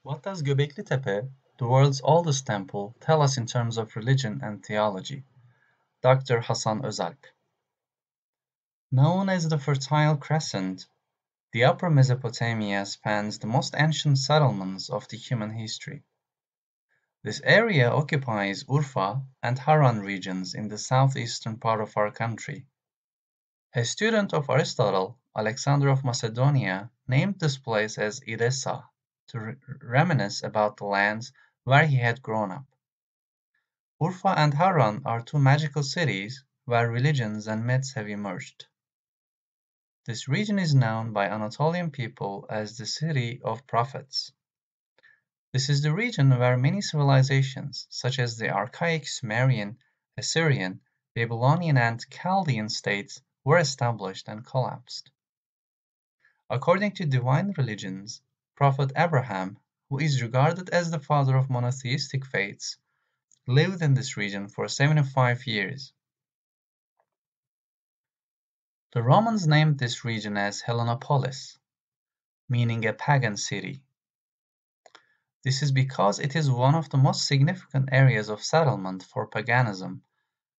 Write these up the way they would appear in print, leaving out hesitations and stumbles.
What does Göbekli Tepe, the world's oldest temple, tell us in terms of religion and theology? Dr. Hasan Özalp. Known as the Fertile Crescent, the Upper Mesopotamia spans the most ancient settlements of the human history. This area occupies Urfa and Harran regions in the southeastern part of our country. A student of Aristotle, Alexander of Macedonia, named this place as Edessa to reminisce about the lands where he had grown up. Urfa and Harran are two magical cities where religions and myths have emerged. This region is known by Anatolian people as the City of Prophets. This is the region where many civilizations, such as the archaic Sumerian, Assyrian, Babylonian and Chaldean states, were established and collapsed. According to divine religions, Prophet Abraham, who is regarded as the father of monotheistic faiths, lived in this region for 75 years. The Romans named this region as Helenopolis, meaning a pagan city. This is because it is one of the most significant areas of settlement for paganism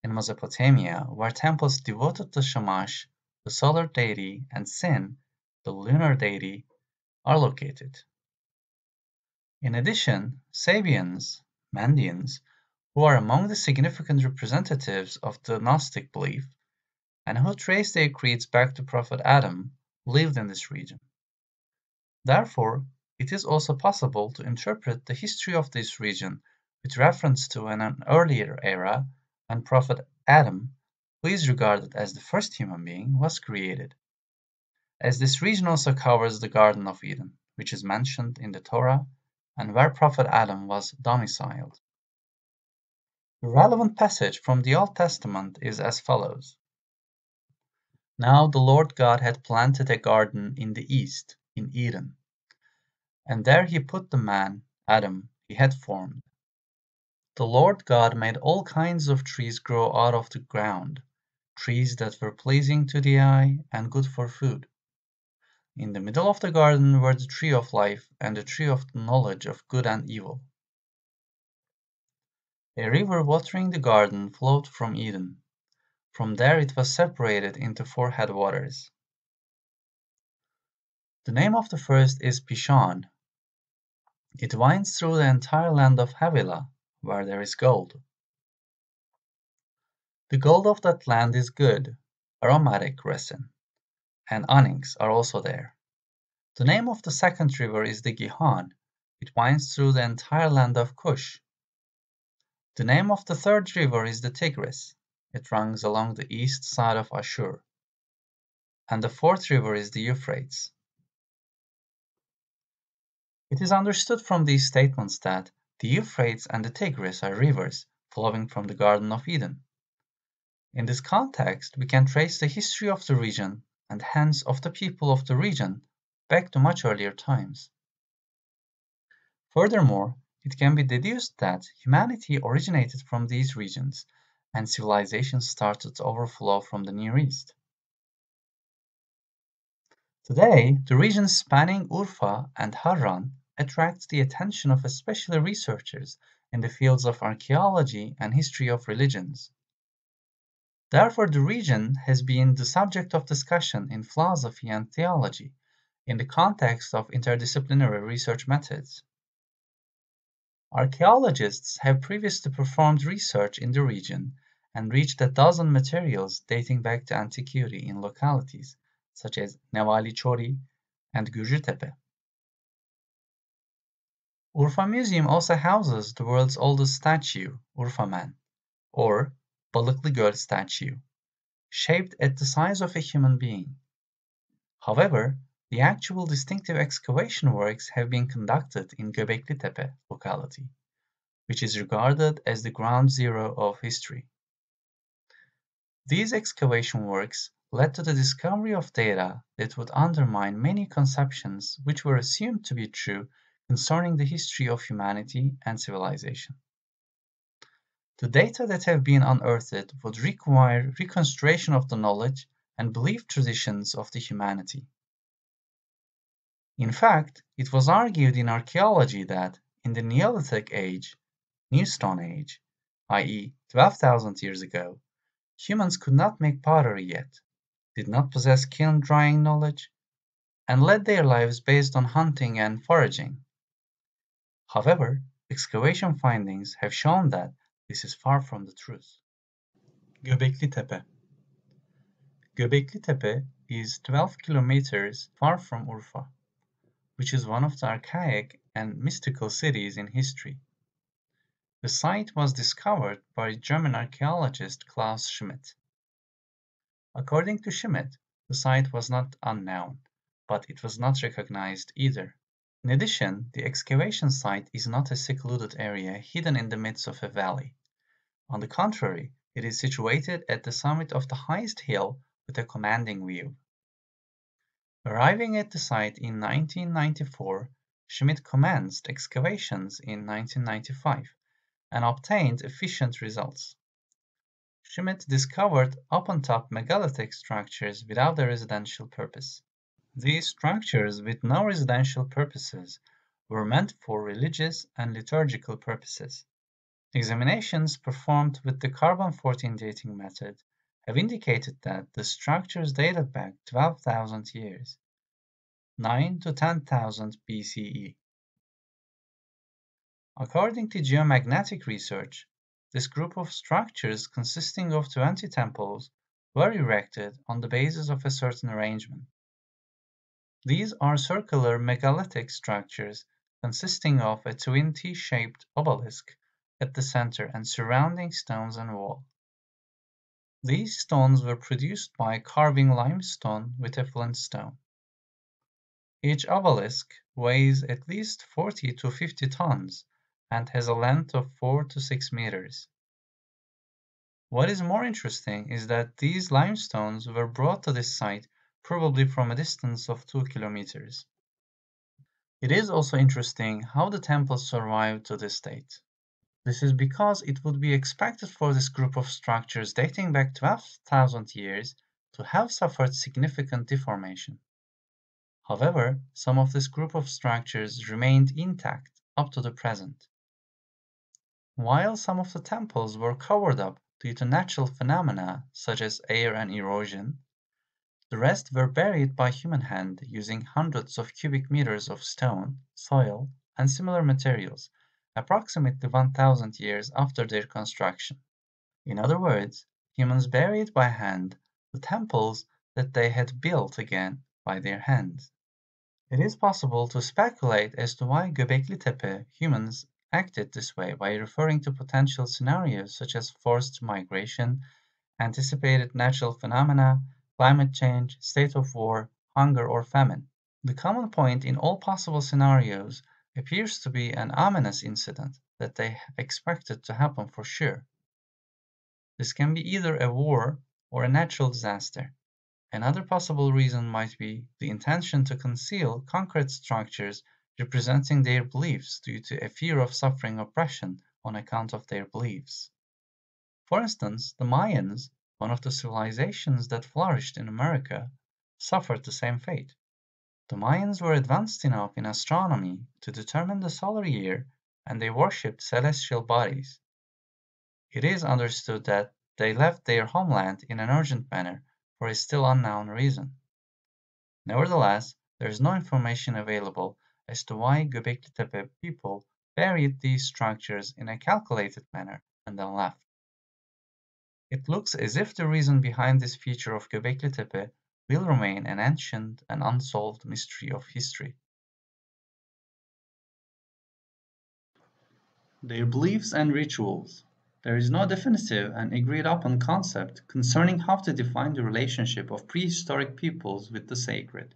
in Mesopotamia, where temples devoted to Shamash, the solar deity, and Sin, the lunar deity, are located. In addition, Sabians, Mandeans, who are among the significant representatives of the Gnostic belief, and who trace their creeds back to Prophet Adam, lived in this region. Therefore, it is also possible to interpret the history of this region with reference to an earlier era when Prophet Adam, who is regarded as the first human being, was created, as this region also covers the Garden of Eden, which is mentioned in the Torah and where Prophet Adam was domiciled. The relevant passage from the Old Testament is as follows. Now the Lord God had planted a garden in the east, in Eden, and there he put the man, Adam, he had formed. The Lord God made all kinds of trees grow out of the ground, trees that were pleasing to the eye and good for food. In the middle of the garden were the tree of life and the tree of the knowledge of good and evil. A river watering the garden flowed from Eden. From there it was separated into 4 headwaters. The name of the first is Pishon. It winds through the entire land of Havilah, where there is gold. The gold of that land is good, aromatic resin, and onyx are also there. The name of the second river is the Gihon. It winds through the entire land of Cush. The name of the third river is the Tigris. It runs along the east side of Ashur. And the fourth river is the Euphrates. It is understood from these statements that the Euphrates and the Tigris are rivers flowing from the Garden of Eden. In this context, we can trace the history of the region, and hence of the people of the region, back to much earlier times. Furthermore, it can be deduced that humanity originated from these regions, and civilization started to overflow from the Near East. Today, the region spanning Urfa and Harran attracts the attention of especially researchers in the fields of archaeology and history of religions. Therefore, the region has been the subject of discussion in philosophy and theology in the context of interdisciplinary research methods. Archaeologists have previously performed research in the region and reached 12 materials dating back to antiquity in localities such as Nevali Chori and Göbeklitepe. Urfa Museum also houses the world's oldest statue, Urfa Man, or Balıklı Göl statue, shaped at the size of a human being. However, the actual distinctive excavation works have been conducted in Göbeklitepe locality, which is regarded as the ground zero of history. These excavation works led to the discovery of data that would undermine many conceptions which were assumed to be true concerning the history of humanity and civilization. The data that have been unearthed would require reconstruction of the knowledge and belief traditions of the humanity. In fact, it was argued in archaeology that in the Neolithic age, New Stone Age, i.e. 12,000 years ago, humans could not make pottery yet, did not possess kiln drying knowledge, and led their lives based on hunting and foraging. However, excavation findings have shown that this is far from the truth. Göbekli Tepe. Göbekli Tepe is 12 kilometers far from Urfa, which is one of the archaic and mystical cities in history. The site was discovered by German archaeologist Klaus Schmidt. According to Schmidt, the site was not unknown, but it was not recognized either. In addition, the excavation site is not a secluded area hidden in the midst of a valley. On the contrary, it is situated at the summit of the highest hill with a commanding view. Arriving at the site in 1994, Schmidt commenced excavations in 1995 and obtained efficient results. Schmidt discovered up-on-top megalithic structures without a residential purpose. These structures with no residential purposes were meant for religious and liturgical purposes. Examinations performed with the carbon-14 dating method have indicated that the structures dated back 12,000 years, 9 to 10,000 BCE. According to geomagnetic research, this group of structures consisting of 20 temples were erected on the basis of a certain arrangement. These are circular megalithic structures consisting of a twin T-shaped obelisk at the center and surrounding stones and wall. These stones were produced by carving limestone with a flintstone. Each obelisk weighs at least 40 to 50 tons and has a length of 4 to 6 meters. What is more interesting is that these limestones were brought to this site probably from a distance of 2 kilometers. It is also interesting how the temples survived to this date. This is because it would be expected for this group of structures dating back 12,000 years to have suffered significant deformation. However, some of this group of structures remained intact up to the present. While some of the temples were covered up due to natural phenomena such as air and erosion, the rest were buried by human hand using hundreds of cubic meters of stone, soil, and similar materials, approximately 1,000 years after their construction. In other words, humans buried by hand the temples that they had built again by their hands. It is possible to speculate as to why Göbekli Tepe humans acted this way by referring to potential scenarios such as forced migration, anticipated natural phenomena, climate change, state of war, hunger, or famine. The common point in all possible scenarios appears to be an ominous incident that they expected to happen for sure. This can be either a war or a natural disaster. Another possible reason might be the intention to conceal concrete structures representing their beliefs due to a fear of suffering oppression on account of their beliefs. For instance, the Mayans, one of the civilizations that flourished in America, suffered the same fate. The Mayans were advanced enough in astronomy to determine the solar year, and they worshipped celestial bodies. It is understood that they left their homeland in an urgent manner for a still unknown reason. Nevertheless, there is no information available as to why Göbekli Tepe people buried these structures in a calculated manner and then left. It looks as if the reason behind this feature of Göbekli Tepe will remain an ancient and unsolved mystery of history. Their beliefs and rituals. There is no definitive and agreed-upon concept concerning how to define the relationship of prehistoric peoples with the sacred.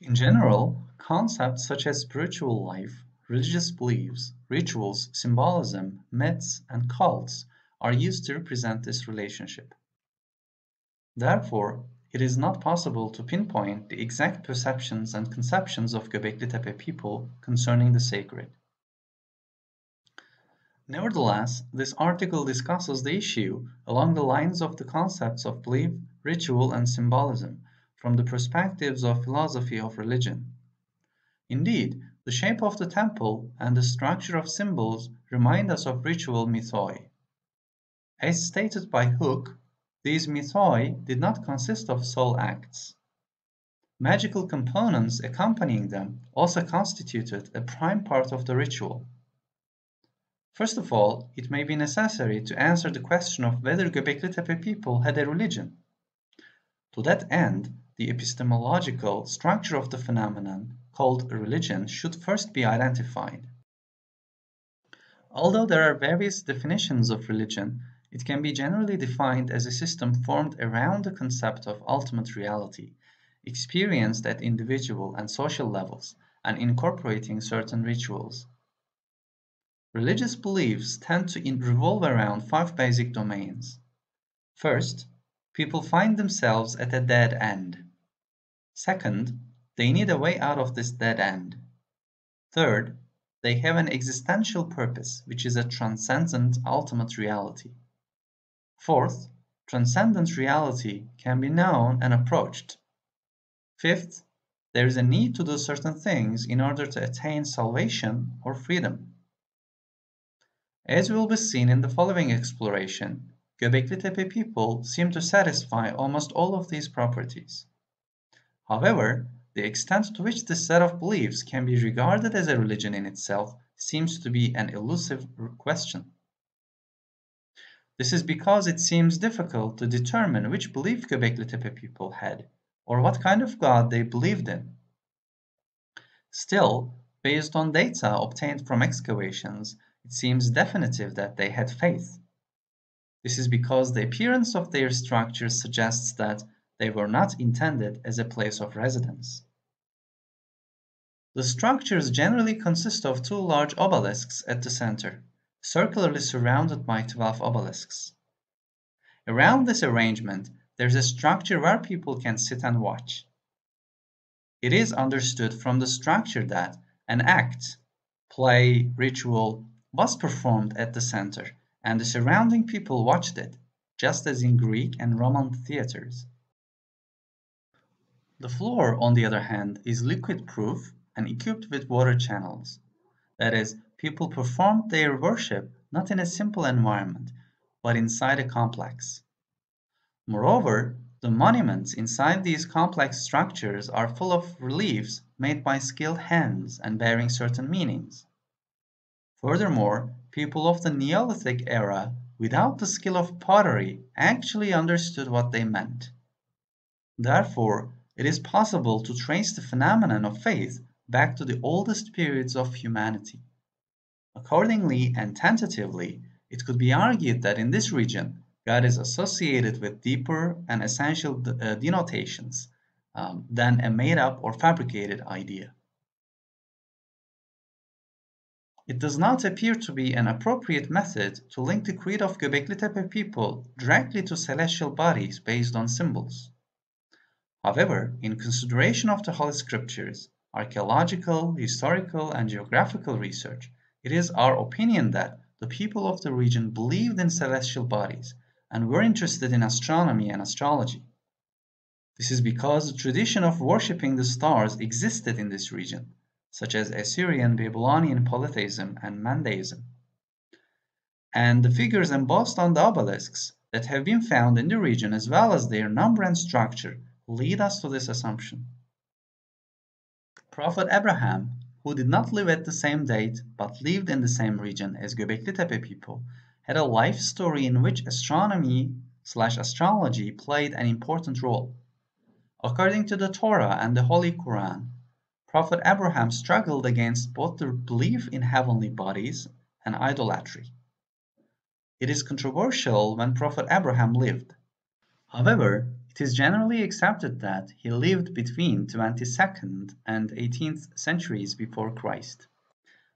In general, concepts such as spiritual life, religious beliefs, rituals, symbolism, myths, and cults are used to represent this relationship. Therefore, it is not possible to pinpoint the exact perceptions and conceptions of Göbekli Tepe people concerning the sacred. Nevertheless, this article discusses the issue along the lines of the concepts of belief, ritual, and symbolism, from the perspectives of philosophy of religion. Indeed, the shape of the temple and the structure of symbols remind us of ritual mythoi. As stated by Hooke, these mythoi did not consist of soul acts. Magical components accompanying them also constituted a prime part of the ritual. First of all, it may be necessary to answer the question of whether Göbekli Tepe people had a religion. To that end, the epistemological structure of the phenomenon called religion should first be identified. Although there are various definitions of religion, it can be generally defined as a system formed around the concept of ultimate reality, experienced at individual and social levels, and incorporating certain rituals. Religious beliefs tend to revolve around 5 basic domains. First, people find themselves at a dead end. Second, they need a way out of this dead end. Third, they have an existential purpose, which is a transcendent ultimate reality. Fourth, transcendent reality can be known and approached. Fifth, there is a need to do certain things in order to attain salvation or freedom. As will be seen in the following exploration, Göbekli Tepe people seem to satisfy almost all of these properties. However, the extent to which this set of beliefs can be regarded as a religion in itself seems to be an elusive question. This is because it seems difficult to determine which belief Göbekli Tepe people had, or what kind of God they believed in. Still, based on data obtained from excavations, it seems definitive that they had faith. This is because the appearance of their structures suggests that they were not intended as a place of residence. The structures generally consist of 2 large obelisks at the center, circularly surrounded by 12 obelisks. Around this arrangement, there is a structure where people can sit and watch. It is understood from the structure that an act, play, ritual, was performed at the center, and the surrounding people watched it, just as in Greek and Roman theaters. The floor, on the other hand, is liquid-proof and equipped with water channels. That is, people performed their worship not in a simple environment, but inside a complex. Moreover, the monuments inside these complex structures are full of reliefs made by skilled hands and bearing certain meanings. Furthermore, people of the Neolithic era, without the skill of pottery, actually understood what they meant. Therefore, it is possible to trace the phenomenon of faith back to the oldest periods of humanity. Accordingly and tentatively, it could be argued that in this region, God is associated with deeper and essential denotations than a made-up or fabricated idea. It does not appear to be an appropriate method to link the creed of Göbekli Tepe people directly to celestial bodies based on symbols. However, in consideration of the Holy Scriptures, archaeological, historical, and geographical research, it is our opinion that the people of the region believed in celestial bodies and were interested in astronomy and astrology. This is because the tradition of worshipping the stars existed in this region, such as Assyrian Babylonian polytheism and Mandaism. And the figures embossed on the obelisks that have been found in the region, as well as their number and structure, lead us to this assumption. Prophet Abraham, who did not live at the same date but lived in the same region as Göbekli Tepe people, had a life story in which astronomy/astrology played an important role. According to the Torah and the Holy Quran, Prophet Abraham struggled against both the belief in heavenly bodies and idolatry. It is controversial when Prophet Abraham lived. However, it is generally accepted that he lived between 22nd and 18th centuries before Christ.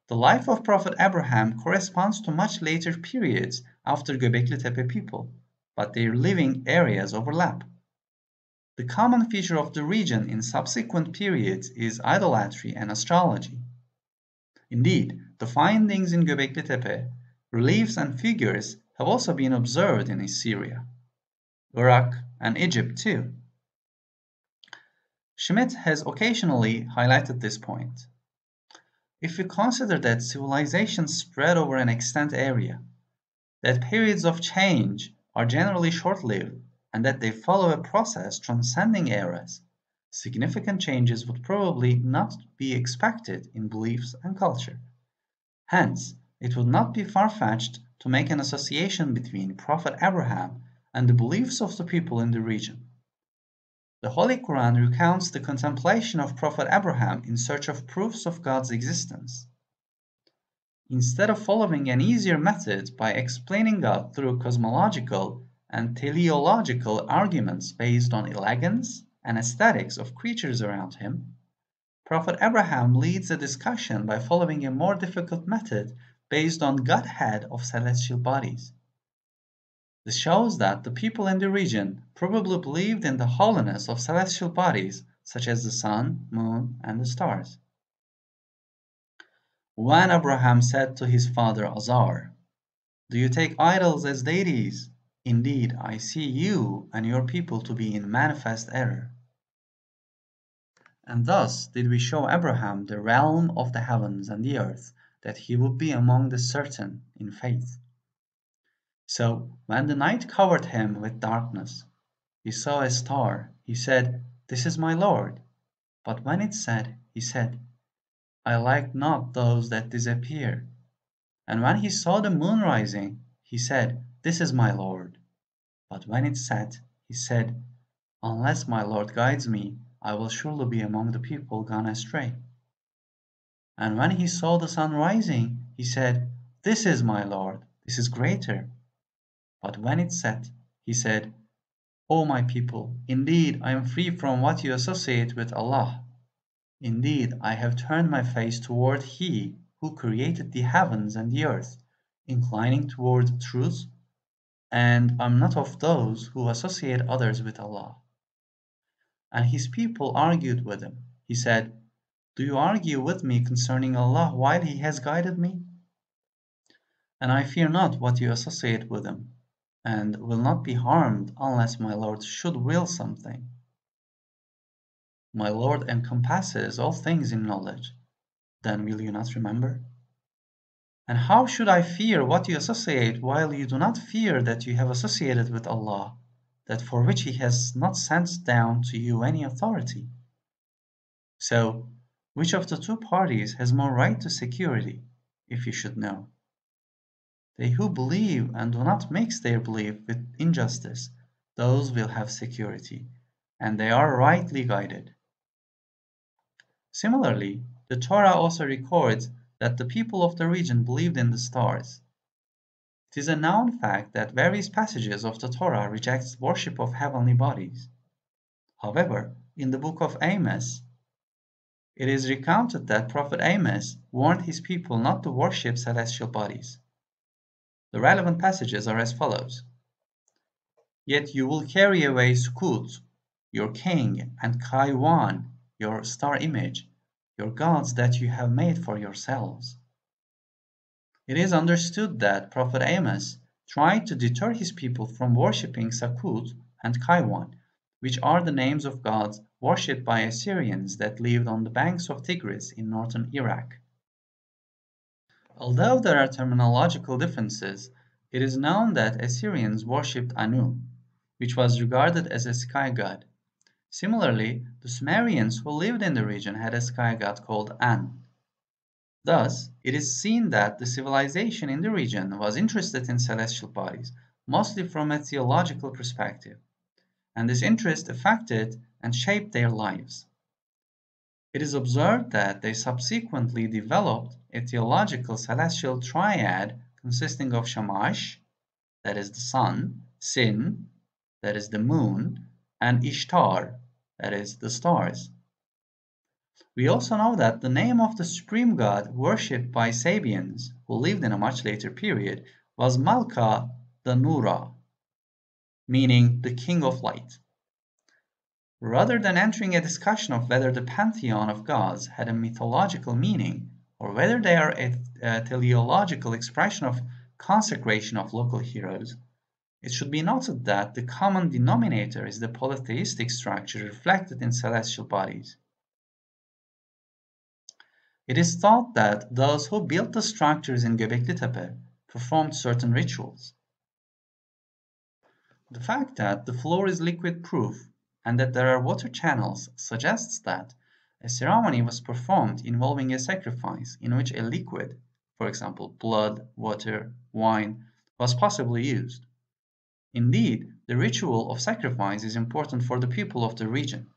The life of Prophet Abraham corresponds to much later periods after Göbekli Tepe people, but their living areas overlap. The common feature of the region in subsequent periods is idolatry and astrology. Indeed, the findings in Göbekli Tepe, reliefs and figures have also been observed in Assyria, Iraq, and Egypt too. Schmidt has occasionally highlighted this point. If we consider that civilizations spread over an extent area, that periods of change are generally short-lived, and that they follow a process transcending eras, significant changes would probably not be expected in beliefs and culture. Hence, it would not be far-fetched to make an association between Prophet Abraham and the beliefs of the people in the region. The Holy Quran recounts the contemplation of Prophet Abraham in search of proofs of God's existence. Instead of following an easier method by explaining God through cosmological and teleological arguments based on elegance and aesthetics of creatures around him, Prophet Abraham leads a discussion by following a more difficult method based on Godhead of celestial bodies. This shows that the people in the region probably believed in the holiness of celestial bodies such as the sun, moon, and the stars. When Abraham said to his father Azar, "Do you take idols as deities? Indeed, I see you and your people to be in manifest error." And thus did we show Abraham the realm of the heavens and the earth, that he would be among the certain in faith. So, when the night covered him with darkness, he saw a star. He said, "This is my Lord." But when it set, he said, "I like not those that disappear." And when he saw the moon rising, he said, "This is my Lord." But when it set, he said, "Unless my Lord guides me, I will surely be among the people gone astray." And when he saw the sun rising, he said, "This is my Lord, this is greater." But when it set, he said, "O my people, indeed I am free from what you associate with Allah. Indeed, I have turned my face toward He who created the heavens and the earth, inclining toward truth, and I am not of those who associate others with Allah." And his people argued with him. He said, "Do you argue with me concerning Allah while He has guided me? And I fear not what you associate with Him, and will not be harmed unless my Lord should will something. My Lord encompasses all things in knowledge. Then will you not remember? And how should I fear what you associate while you do not fear that you have associated with Allah, that for which He has not sent down to you any authority? So, which of the two parties has more right to security, if you should know? They who believe and do not mix their belief with injustice, those will have security, and they are rightly guided. Similarly, the Torah also records that the people of the region believed in the stars. It is a known fact that various passages of the Torah reject worship of heavenly bodies. However, in the book of Amos, it is recounted that Prophet Amos warned his people not to worship celestial bodies. The relevant passages are as follows. "Yet you will carry away Sukut, your king, and Kaiwan, your star image, your gods that you have made for yourselves." It is understood that Prophet Amos tried to deter his people from worshipping Sukut and Kaiwan, which are the names of gods worshipped by Assyrians that lived on the banks of Tigris in northern Iraq. Although there are terminological differences, it is known that Assyrians worshipped Anu, which was regarded as a sky god. Similarly, the Sumerians who lived in the region had a sky god called An. Thus, it is seen that the civilization in the region was interested in celestial bodies, mostly from a theological perspective, and this interest affected and shaped their lives. It is observed that they subsequently developed a theological celestial triad consisting of Shamash, that is the sun, Sin, that is the moon, and Ishtar, that is the stars. We also know that the name of the supreme god worshipped by Sabians, who lived in a much later period, was Malka the Nura, meaning the king of light. Rather than entering a discussion of whether the pantheon of gods had a mythological meaning, or whether they are a teleological expression of consecration of local heroes, It should be noted that the common denominator is the polytheistic structure reflected in celestial bodies. It is thought that those who built the structures in Göbekli Tepe performed certain rituals. The fact that the floor is liquid-proof and that there are water channels suggests that a ceremony was performed involving a sacrifice in which a liquid, for example blood, water, wine, was possibly used. Indeed, the ritual of sacrifice is important for the people of the region,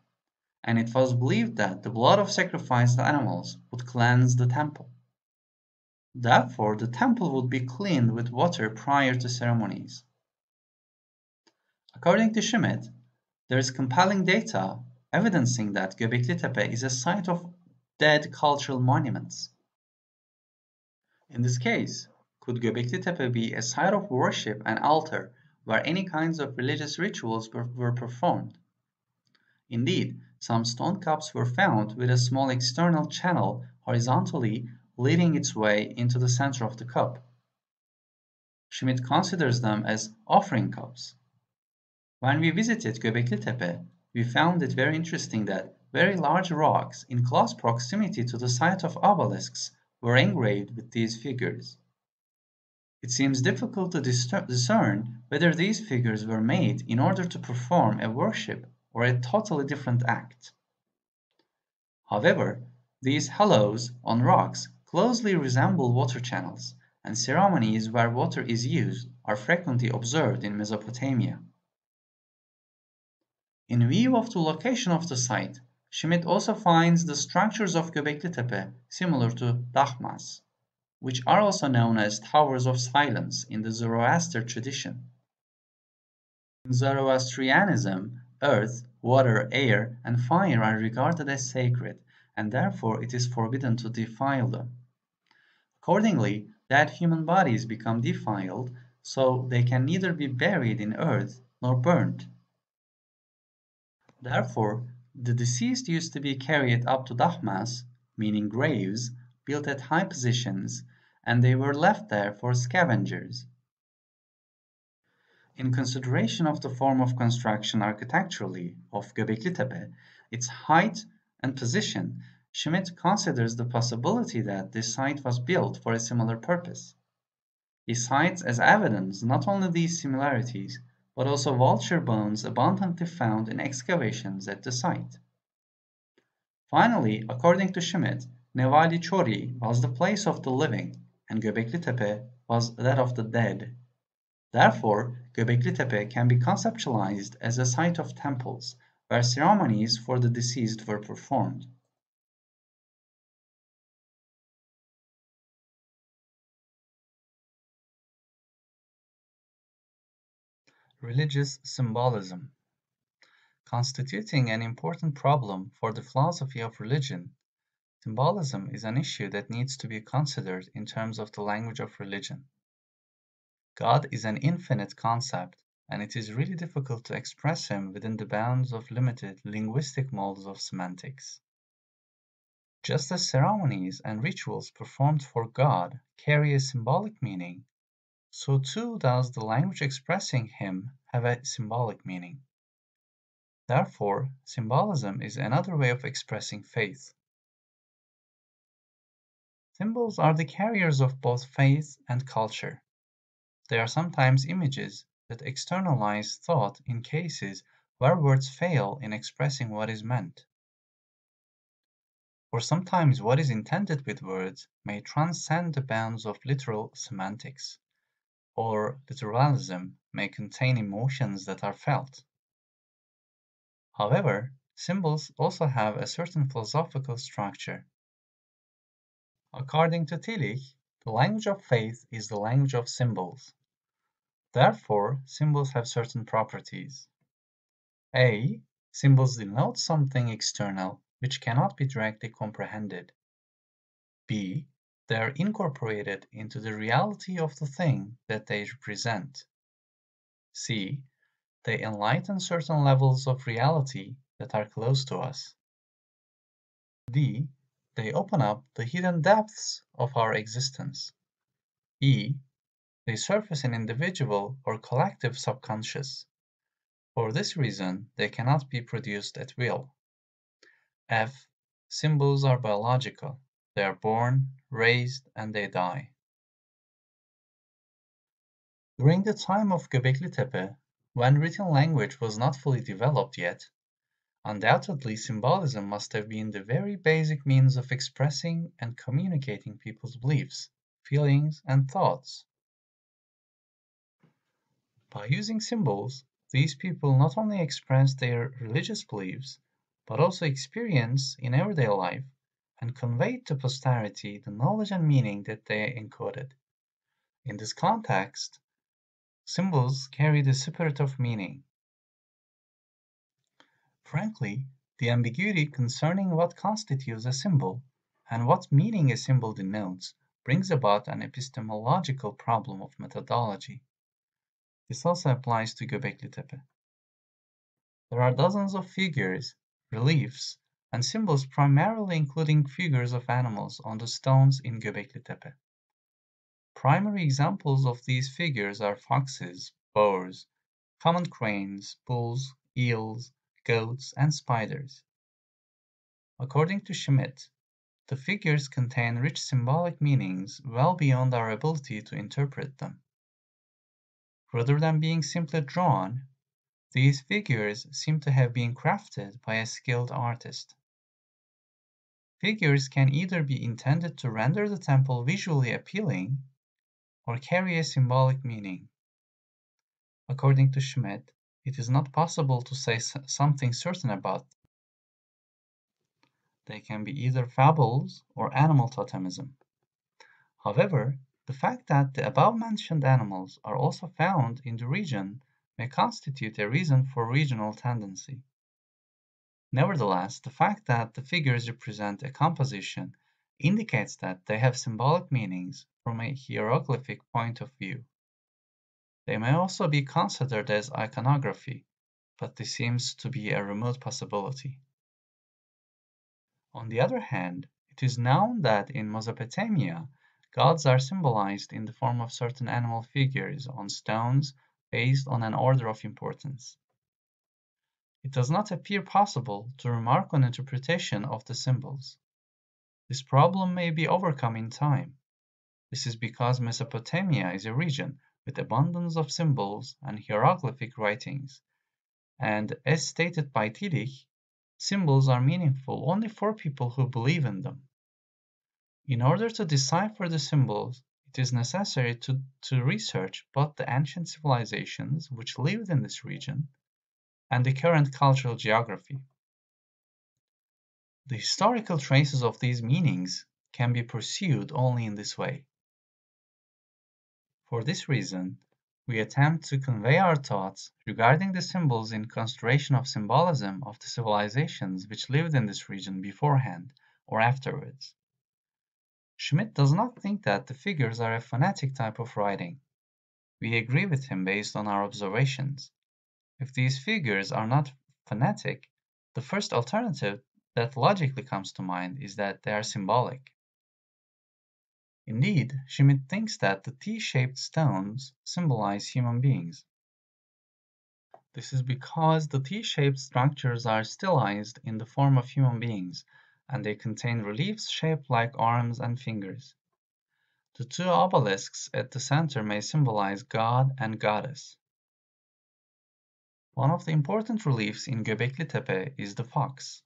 and it was believed that the blood of sacrificed animals would cleanse the temple. Therefore, the temple would be cleaned with water prior to ceremonies. According to Schmidt, there is compelling data evidencing that Göbekli Tepe is a site of dead cultural monuments. In this case, could Göbekli Tepe be a site of worship and altar where any kinds of religious rituals were performed? Indeed, some stone cups were found with a small external channel horizontally leading its way into the center of the cup. Schmidt considers them as offering cups. When we visited Göbekli Tepe, we found it very interesting that very large rocks in close proximity to the site of obelisks were engraved with these figures. It seems difficult to discern whether these figures were made in order to perform a worship or a totally different act. However, these halos on rocks closely resemble water channels, and ceremonies where water is used are frequently observed in Mesopotamia. In view of the location of the site, Schmidt also finds the structures of Göbekli Tepe similar to dahmas, which are also known as towers of silence in the Zoroaster tradition. In Zoroastrianism, earth, water, air, and fire are regarded as sacred, and therefore it is forbidden to defile them. Accordingly, dead human bodies become defiled, so they can neither be buried in earth nor burnt. Therefore, the deceased used to be carried up to dahmas, meaning graves, built at high positions, and they were left there for scavengers. In consideration of the form of construction architecturally of Göbekli Tepe, its height and position, Schmidt considers the possibility that this site was built for a similar purpose. He cites as evidence not only these similarities, but also vulture bones abundantly found in excavations at the site. Finally, according to Schmidt, Nevali Chori was the place of the living, and Göbekli Tepe was that of the dead. Therefore, Göbekli Tepe can be conceptualized as a site of temples, where ceremonies for the deceased were performed. Religious symbolism. Constituting an important problem for the philosophy of religion, symbolism is an issue that needs to be considered in terms of the language of religion. God is an infinite concept, and it is really difficult to express him within the bounds of limited linguistic molds of semantics. Just as ceremonies and rituals performed for God carry a symbolic meaning, so too does the language expressing him have a symbolic meaning. Therefore, symbolism is another way of expressing faith. Symbols are the carriers of both faith and culture. They are sometimes images that externalize thought in cases where words fail in expressing what is meant. Or sometimes what is intended with words may transcend the bounds of literal semantics, or literalism may contain emotions that are felt. However, symbols also have a certain philosophical structure. According to Tillich, the language of faith is the language of symbols. Therefore, symbols have certain properties. A. Symbols denote something external which cannot be directly comprehended. B. They are incorporated into the reality of the thing that they represent. C. They enlighten certain levels of reality that are close to us. D. They open up the hidden depths of our existence. E. They surface in individual or collective subconscious. For this reason, they cannot be produced at will. F. Symbols are biological. They are born, raised, and they die. During the time of Göbekli Tepe, when written language was not fully developed yet, undoubtedly symbolism must have been the very basic means of expressing and communicating people's beliefs, feelings, and thoughts. By using symbols, these people not only express their religious beliefs, but also experience in everyday life and convey to posterity the knowledge and meaning that they encoded. In this context, symbols carry the spirit of meaning. Frankly, the ambiguity concerning what constitutes a symbol and what meaning a symbol denotes brings about an epistemological problem of methodology. This also applies to Göbekli Tepe. There are dozens of figures, reliefs, and symbols primarily including figures of animals on the stones in Göbekli Tepe. Primary examples of these figures are foxes, boars, common cranes, bulls, eels, goats, and spiders. According to Schmidt, the figures contain rich symbolic meanings well beyond our ability to interpret them. Rather than being simply drawn, these figures seem to have been crafted by a skilled artist. Figures can either be intended to render the temple visually appealing or carry a symbolic meaning. According to Schmidt, it is not possible to say something certain about them. They can be either fables or animal totemism. However, the fact that the above-mentioned animals are also found in the region may constitute a reason for regional tendency. Nevertheless, the fact that the figures represent a composition indicates that they have symbolic meanings from a hieroglyphic point of view. They may also be considered as iconography, but this seems to be a remote possibility. On the other hand, it is known that in Mesopotamia, gods are symbolized in the form of certain animal figures on stones based on an order of importance. It does not appear possible to remark on interpretation of the symbols. This problem may be overcome in time. This is because Mesopotamia is a region with abundance of symbols and hieroglyphic writings, and as stated by Tillich, symbols are meaningful only for people who believe in them. In order to decipher the symbols, it is necessary to research both the ancient civilizations which lived in this region and the current cultural geography. The historical traces of these meanings can be pursued only in this way. For this reason, we attempt to convey our thoughts regarding the symbols in consideration of symbolism of the civilizations which lived in this region beforehand or afterwards. Schmidt does not think that the figures are a phonetic type of writing. We agree with him based on our observations. If these figures are not phonetic, the first alternative that logically comes to mind is that they are symbolic. Indeed, Schmidt thinks that the T-shaped stones symbolize human beings. This is because the T-shaped structures are stylized in the form of human beings, and they contain reliefs shaped like arms and fingers. The two obelisks at the center may symbolize God and Goddess. One of the important reliefs in Göbekli Tepe is the fox.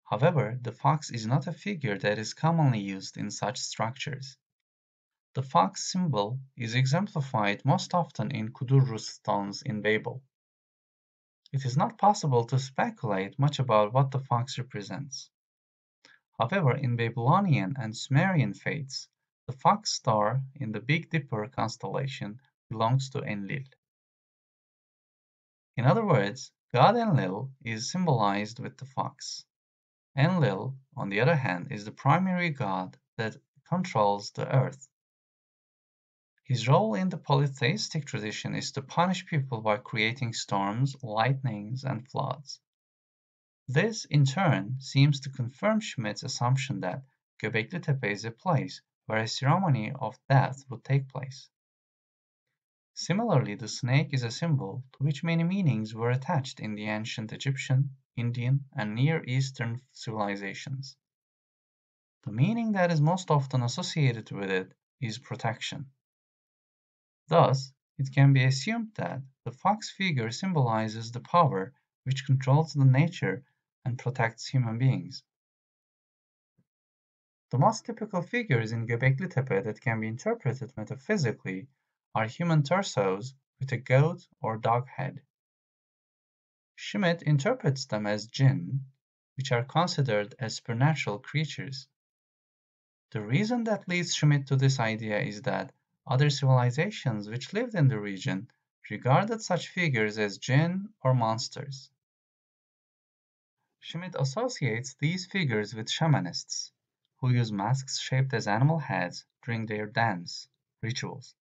However, the fox is not a figure that is commonly used in such structures. The fox symbol is exemplified most often in Kudurrus stones in Babel. It is not possible to speculate much about what the fox represents. However, in Babylonian and Sumerian faiths, the fox star in the Big Dipper constellation belongs to Enlil. In other words, God Enlil is symbolized with the fox. Enlil, on the other hand, is the primary god that controls the earth. His role in the polytheistic tradition is to punish people by creating storms, lightnings, and floods. This, in turn, seems to confirm Schmidt's assumption that Göbekli Tepe is a place where a ceremony of death would take place. Similarly, the snake is a symbol to which many meanings were attached in the ancient Egyptian, Indian, and Near Eastern civilizations. The meaning that is most often associated with it is protection. Thus, it can be assumed that the fox figure symbolizes the power which controls the nature and protects human beings. The most typical figures in Göbekli Tepe that can be interpreted metaphysically are human torsos with a goat or dog head. Schmidt interprets them as jinn, which are considered as supernatural creatures. The reason that leads Schmidt to this idea is that other civilizations which lived in the region regarded such figures as jinn or monsters. Schmidt associates these figures with shamanists, who use masks shaped as animal heads during their dance rituals,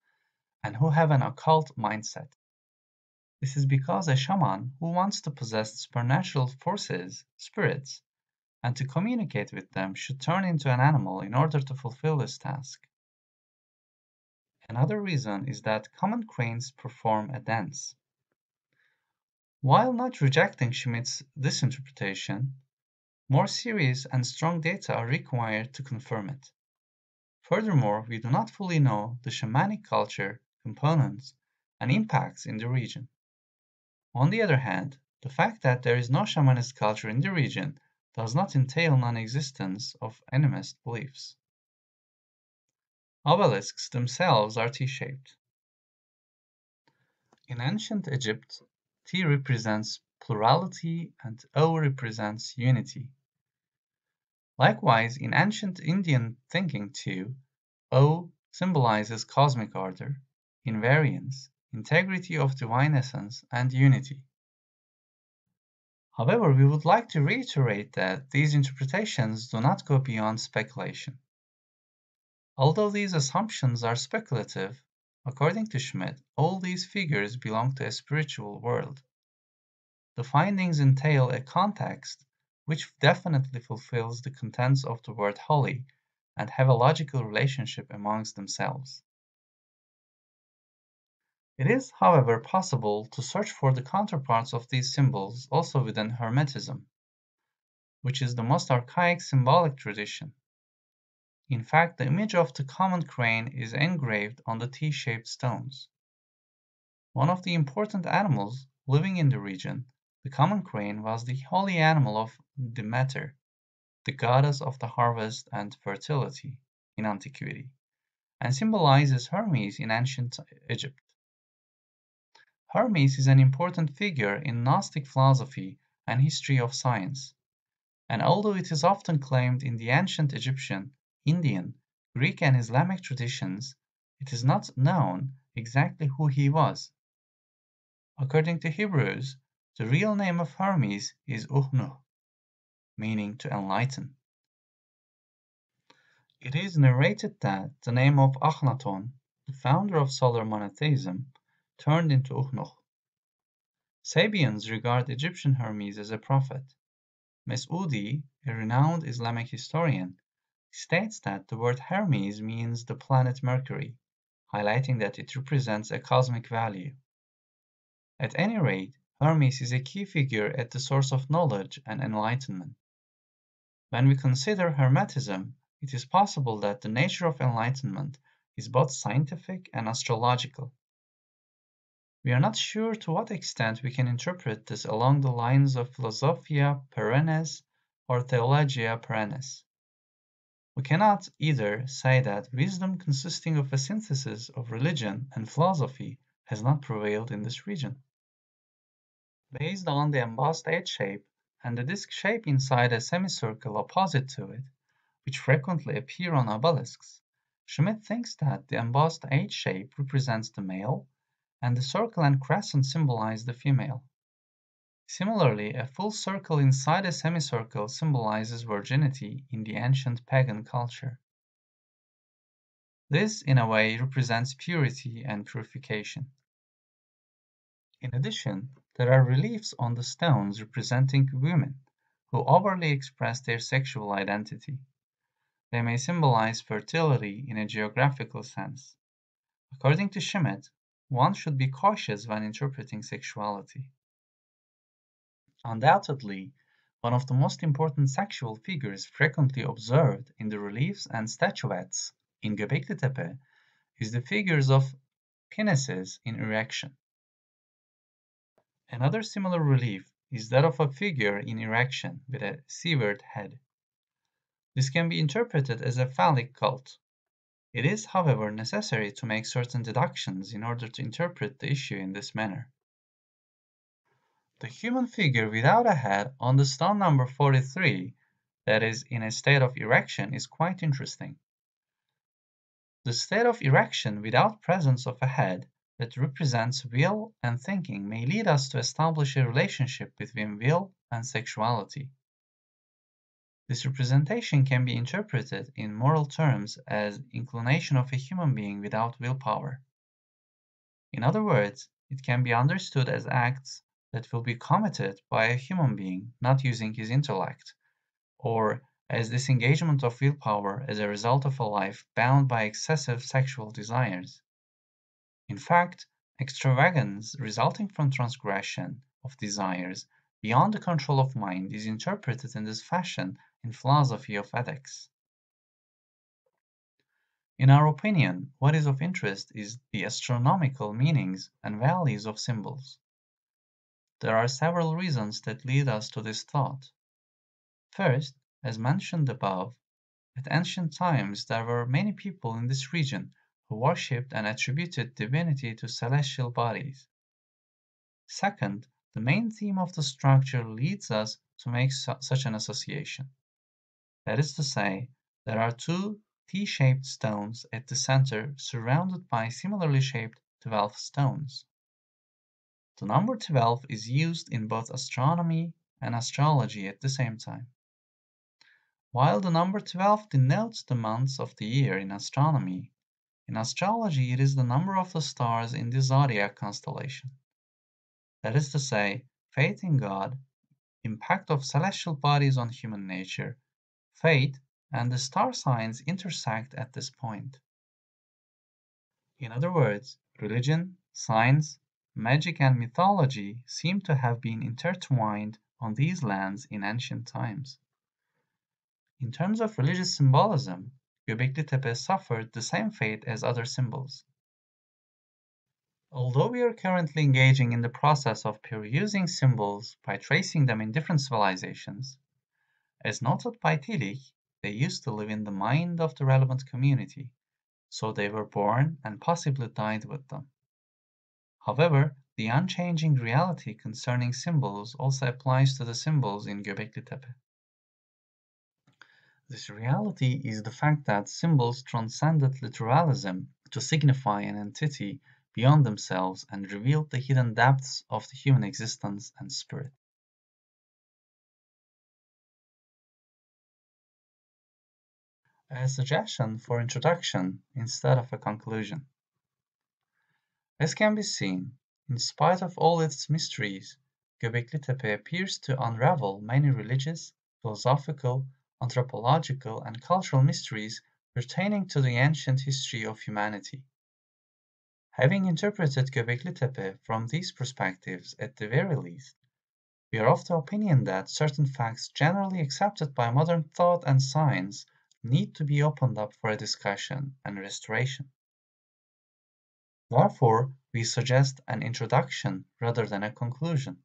and who have an occult mindset. This is because a shaman who wants to possess supernatural forces, spirits, and to communicate with them should turn into an animal in order to fulfill this task. Another reason is that common cranes perform a dance. While not rejecting Schmidt's this interpretation, more serious and strong data are required to confirm it. Furthermore, we do not fully know the shamanic culture, components, and impacts in the region. On the other hand, the fact that there is no shamanist culture in the region does not entail non-existence of animist beliefs. Obelisks themselves are T-shaped. In ancient Egypt, T represents plurality and O represents unity. Likewise, in ancient Indian thinking too, O symbolizes cosmic order, invariance, integrity of divine essence, and unity. However, we would like to reiterate that these interpretations do not go beyond speculation. Although these assumptions are speculative, according to Schmidt, all these figures belong to a spiritual world. The findings entail a context which definitely fulfills the contents of the word holy and have a logical relationship amongst themselves. It is, however, possible to search for the counterparts of these symbols also within Hermetism, which is the most archaic symbolic tradition. In fact, the image of the common crane is engraved on the T-shaped stones. One of the important animals living in the region, the common crane, was the holy animal of Demeter, the goddess of the harvest and fertility in antiquity, and symbolizes Hermes in ancient Egypt. Hermes is an important figure in Gnostic philosophy and history of science, and although it is often claimed in the ancient Egyptian, Indian, Greek and Islamic traditions, it is not known exactly who he was. According to Hebrews, the real name of Hermes is Uhnu, meaning to enlighten. It is narrated that the name of Akhenaton, the founder of solar monotheism, turned into Uhnu. Sabians regard Egyptian Hermes as a prophet. Mes'udi, a renowned Islamic historian, states that the word Hermes means the planet Mercury, highlighting that it represents a cosmic value. At any rate, Hermes is a key figure at the source of knowledge and enlightenment. When we consider Hermetism, it is possible that the nature of enlightenment is both scientific and astrological. We are not sure to what extent we can interpret this along the lines of Philosophia perennis or Theologia perennis. We cannot either say that wisdom consisting of a synthesis of religion and philosophy has not prevailed in this region. Based on the embossed H shape and the disc shape inside a semicircle opposite to it, which frequently appear on obelisks, Schmidt thinks that the embossed H shape represents the male, and the circle and crescent symbolize the female. Similarly, a full circle inside a semicircle symbolizes virginity in the ancient pagan culture. This, in a way, represents purity and purification. In addition, there are reliefs on the stones representing women who overtly express their sexual identity. They may symbolize fertility in a geographical sense. According to Schmidt, one should be cautious when interpreting sexuality. Undoubtedly, one of the most important sexual figures frequently observed in the reliefs and statuettes in Göbekli Tepe is the figures of penises in erection. Another similar relief is that of a figure in erection with a severed head. This can be interpreted as a phallic cult. It is, however, necessary to make certain deductions in order to interpret the issue in this manner. The human figure without a head on the stone number 43, that is, in a state of erection, is quite interesting. The state of erection without presence of a head that represents will and thinking may lead us to establish a relationship between will and sexuality. This representation can be interpreted in moral terms as inclination of a human being without willpower. In other words, it can be understood as acts that will be committed by a human being not using his intellect, or as disengagement of willpower as a result of a life bound by excessive sexual desires. In fact, extravagance resulting from transgression of desires beyond the control of mind is interpreted in this fashion in philosophy of ethics. In our opinion, what is of interest is the astronomical meanings and values of symbols. There are several reasons that lead us to this thought. First, as mentioned above, at ancient times there were many people in this region who worshipped and attributed divinity to celestial bodies. Second, the main theme of the structure leads us to make such an association. That is to say, there are two T-shaped stones at the center surrounded by similarly shaped 12 stones. The number 12 is used in both astronomy and astrology at the same time. While the number 12 denotes the months of the year in astronomy, in astrology it is the number of the stars in the zodiac constellation. That is to say, faith in God, impact of celestial bodies on human nature, fate, and the star signs intersect at this point. In other words, religion, science, magic and mythology seem to have been intertwined on these lands in ancient times. In terms of religious symbolism, Göbekli Tepe suffered the same fate as other symbols. Although we are currently engaging in the process of perusing symbols by tracing them in different civilizations, as noted by Tillich, they used to live in the mind of the relevant community, so they were born and possibly died with them. However, the unchanging reality concerning symbols also applies to the symbols in Göbekli Tepe. This reality is the fact that symbols transcended literalism to signify an entity beyond themselves and revealed the hidden depths of the human existence and spirit. A suggestion for introduction instead of a conclusion. As can be seen, in spite of all its mysteries, Göbekli Tepe appears to unravel many religious, philosophical, anthropological, and cultural mysteries pertaining to the ancient history of humanity. Having interpreted Göbekli Tepe from these perspectives at the very least, we are of the opinion that certain facts generally accepted by modern thought and science need to be opened up for a discussion and restoration. Therefore, we suggest an introduction rather than a conclusion.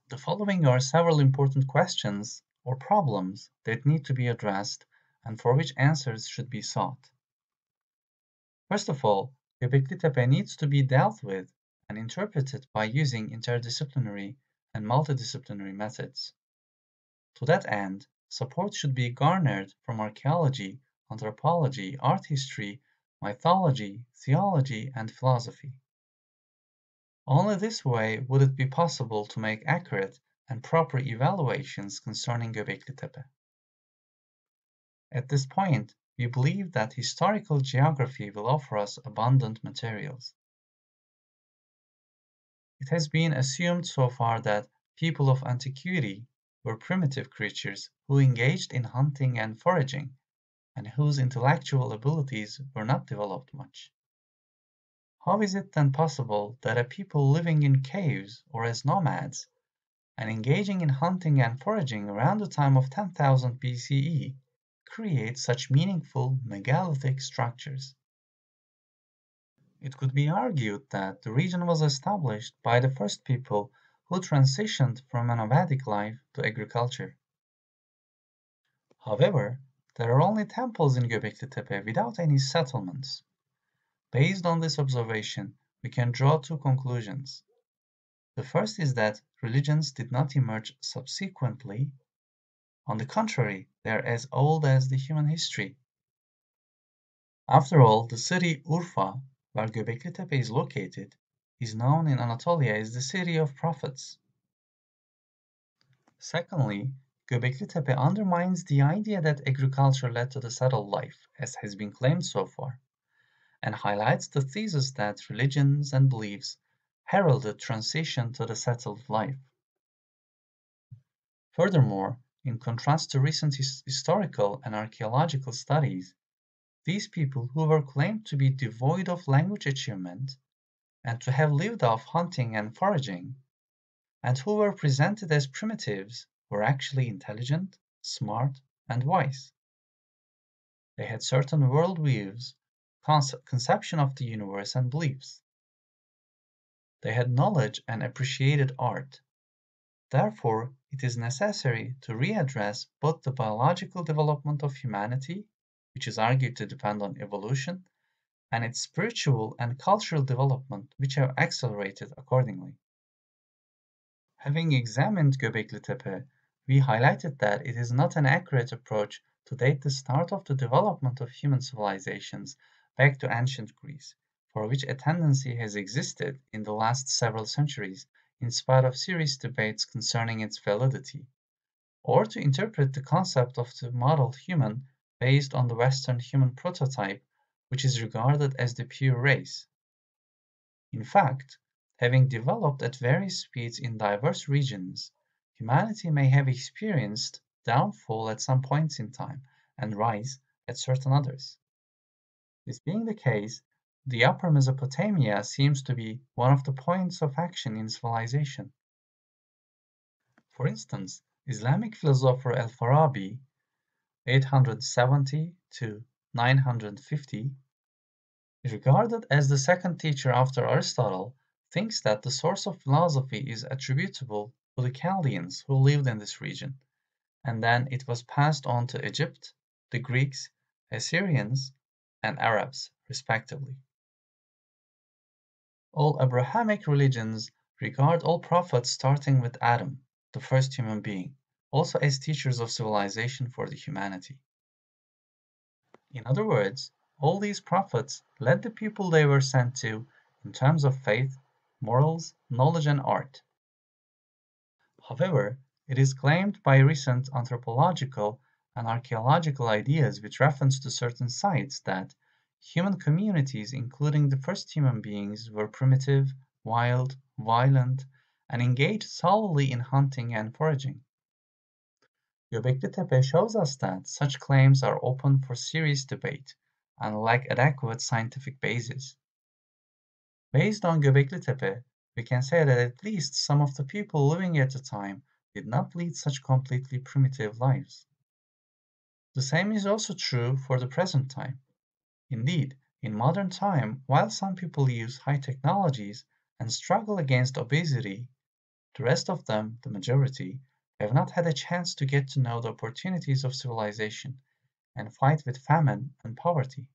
The following are several important questions or problems that need to be addressed and for which answers should be sought. First of all, Göbekli Tepe needs to be dealt with and interpreted by using interdisciplinary and multidisciplinary methods. To that end, support should be garnered from archaeology, anthropology, art history, mythology, theology, and philosophy. Only this way would it be possible to make accurate and proper evaluations concerning Göbekli Tepe. At this point, we believe that historical geography will offer us abundant materials. It has been assumed so far that people of antiquity were primitive creatures who engaged in hunting and foraging, and whose intellectual abilities were not developed much. How is it then possible that a people living in caves or as nomads and engaging in hunting and foraging around the time of 10,000 BCE create such meaningful megalithic structures? It could be argued that the region was established by the first people who transitioned from a nomadic life to agriculture. However, there are only temples in Göbekli Tepe without any settlements. Based on this observation, we can draw two conclusions. The first is that religions did not emerge subsequently. On the contrary, they are as old as the human history. After all, the city Urfa, where Göbekli Tepe is located, is known in Anatolia as the city of prophets. Secondly, Göbekli Tepe undermines the idea that agriculture led to the settled life, as has been claimed so far, and highlights the thesis that religions and beliefs heralded transition to the settled life. Furthermore, in contrast to recent historical and archaeological studies, these people who were claimed to be devoid of language achievement and to have lived off hunting and foraging, and who were presented as primitives, were actually intelligent, smart, and wise. They had certain worldviews, conception of the universe, and beliefs. They had knowledge and appreciated art. Therefore, it is necessary to readdress both the biological development of humanity, which is argued to depend on evolution, and its spiritual and cultural development, which have accelerated accordingly. Having examined Göbekli Tepe, we highlighted that it is not an accurate approach to date the start of the development of human civilizations back to ancient Greece, for which a tendency has existed in the last several centuries in spite of serious debates concerning its validity, or to interpret the concept of the model human based on the Western human prototype, which is regarded as the pure race. In fact, having developed at various speeds in diverse regions, humanity may have experienced downfall at some points in time and rise at certain others. This being the case, the Upper Mesopotamia seems to be one of the points of action in civilization. For instance, Islamic philosopher Al-Farabi, 870 to 950, regarded as the second teacher after Aristotle, thinks that the source of philosophy is attributable to the Chaldeans who lived in this region, and then it was passed on to Egypt, the Greeks, Assyrians, and Arabs, respectively. All Abrahamic religions regard all prophets starting with Adam, the first human being, also as teachers of civilization for the humanity. In other words, all these prophets led the people they were sent to in terms of faith, morals, knowledge, and art. However, it is claimed by recent anthropological and archaeological ideas with reference to certain sites that human communities, including the first human beings, were primitive, wild, violent, and engaged solely in hunting and foraging. Göbekli Tepe shows us that such claims are open for serious debate and lack adequate scientific basis. Based on Göbekli Tepe, we can say that at least some of the people living at the time did not lead such completely primitive lives. The same is also true for the present time. Indeed, in modern time, while some people use high technologies and struggle against obesity, the rest of them, the majority, have not had a chance to get to know the opportunities of civilization and fight with famine and poverty.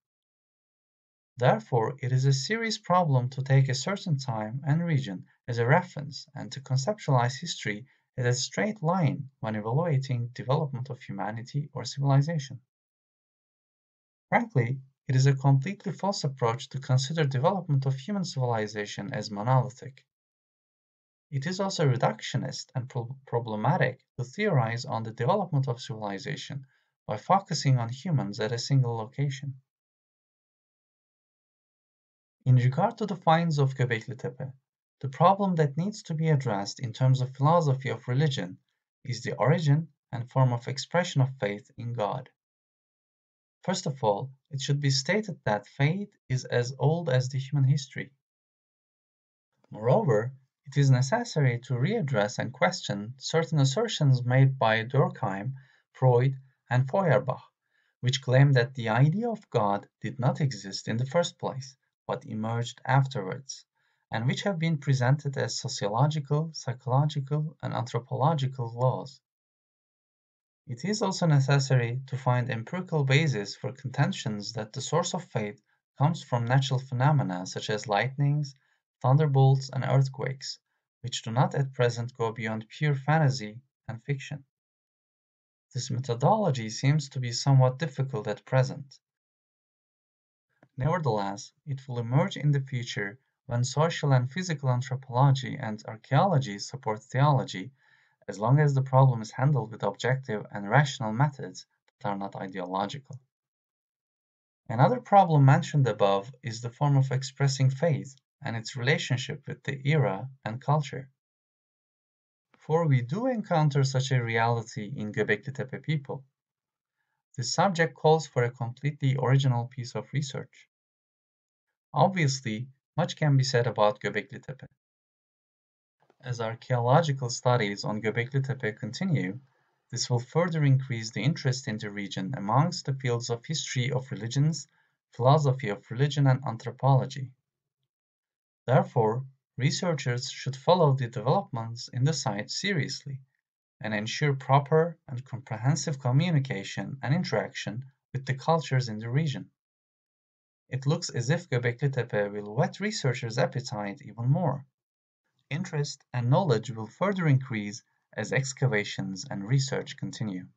Therefore, it is a serious problem to take a certain time and region as a reference and to conceptualize history as a straight line when evaluating development of humanity or civilization. Frankly, it is a completely false approach to consider development of human civilization as monolithic. It is also reductionist and problematic to theorize on the development of civilization by focusing on humans at a single location. In regard to the finds of Göbekli Tepe, the problem that needs to be addressed in terms of philosophy of religion is the origin and form of expression of faith in God. First of all, it should be stated that faith is as old as the human history. Moreover, it is necessary to readdress and question certain assertions made by Durkheim, Freud, and Feuerbach, which claim that the idea of God did not exist in the first place, but emerged afterwards, and which have been presented as sociological, psychological, and anthropological laws. It is also necessary to find empirical basis for contentions that the source of faith comes from natural phenomena such as lightnings, thunderbolts, and earthquakes, which do not at present go beyond pure fantasy and fiction. This methodology seems to be somewhat difficult at present. Nevertheless, it will emerge in the future when social and physical anthropology and archaeology support theology, as long as the problem is handled with objective and rational methods that are not ideological. Another problem mentioned above is the form of expressing faith and its relationship with the era and culture. For we do encounter such a reality in Göbekli Tepe people. This subject calls for a completely original piece of research. Obviously, much can be said about Göbekli Tepe. As archaeological studies on Göbekli Tepe continue, this will further increase the interest in the region amongst the fields of history of religions, philosophy of religion, and anthropology. Therefore, researchers should follow the developments in the site seriously and ensure proper and comprehensive communication and interaction with the cultures in the region. It looks as if Göbekli Tepe will whet researchers' appetite even more. Interest and knowledge will further increase as excavations and research continue.